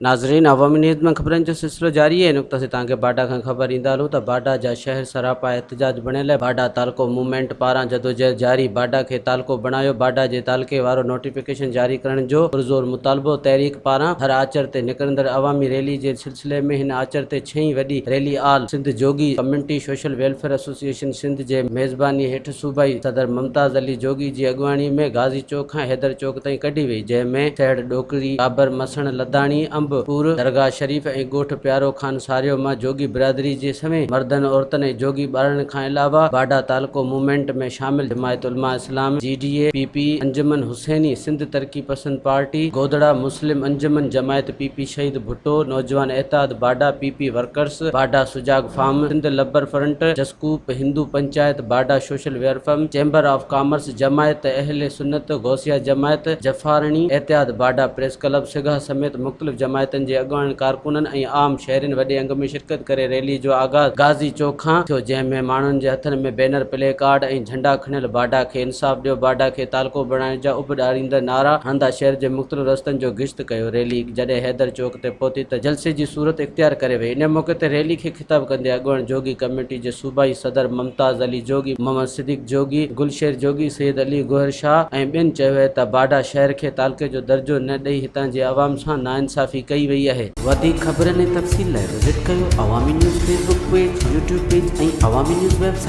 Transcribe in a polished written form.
नाज़रीन, अवामी न्यूज़ में ख़बरनि जो सिलसिलो जारी है। नुक़्ता से तव्हांखे बाडा खां ख़बर ईंदा हलूं त बाडा जा शहर सरापा एहतजाज बणियल आहे। बाडा तालको मूवमेंट पारां जदोजहद जारी। बाडा खे तालको बणायो। बाडा जे तालके वारो नोटिफिकेशन जारी करण जो पुरज़ोर मुतालबो। तहरीक पारां हर आचर ते निकिरंदड़ अवामी रैली जे सिलसिले में हिन आचर ते 6वीं वॾी rally all Sindh Jogi community social welfare association Sindh जे मेज़बानी हेठि सूबाई सदर मुमताज़ अली जोगी जी अॻुवाणी में गाज़ी चौक खां हैदर चौक ताईं कढी वई, जंहिंमें सैड डोकरी बाबर मसण लदाणी अंबपुर दरगाह शरीफ़ ऐं ॻोठ प्यारो खान सारियो मां जोगी बिरादरी जे समेत मर्दनि औरतनि ऐं जोगी ॿारनि खां अलावा बाडा तालको मूवमेंट में शामिल जमायत उलमा इस्लाम, GDA, PP, अंजुमन हुसैनी, सिंध तरक़ी पसंद पार्टी, गोदड़ा मुस्लिम अंजुमन, जमायत PP शहीद भुट्टो, नौजवान एहताद बाडा, PP वर्कर्स बाडा, सुजाग फार्म, सिंध लबर फ्रंट, जसकूप हिंदू पंचायत बाडा, सोशल वेयर फर्म, चैम्बर ऑफ कॉमर्स, जमायत अहले सुन्नत, गौसिया जमायत, जफारणी एहतियात बाडा, प्रेस क्लब सिगह समेत मुख़्तलिफ़ जमायतनि जे अॻुवान कारकुननि ऐं आम शहरिन वॾे अंग में शिरकत करे रैली जो आगाज़ गाज़ी चौक खां थियो, जंहिंमें माण्हुनि जे हथनि में बैनर, प्ले कार्ड ऐं झंडा खणियल बाडा खे इंसाफ़ ॾियो, बाडा खे तालको बणाइण जा उब ॾारींदड़ नारा हणंदा शहर जे मुख़्तलिफ़ रस्तनि जो गिश्त कयो। रैली जॾहिं हैदर चौक ते पहुती त जलसे जी सूरत इख्तियार करे वई। इन मौक़े ते रैली खे ख़िताब कंदे अॻुवान जोगी कम्युनिटी जे सूबाई सदर मुमताज़ अली जोगी, मोहम्मद सिद्दीक़ जोगी, गुलशेर जोगी, सैयद अली गोहर शाह ऐं ॿियनि चयो त बाडा शहर खे तालके जो दर्जो न ॾेई हितां जे अवाम सां नाइंसाफ़ी कई वई आहे। वधीक ख़बरनि ऐं तफ़सील लाइ विज़िट कयो अवामी news Facebook page, YouTube page ऐं अवामी न्यूज़ वेबसाइट।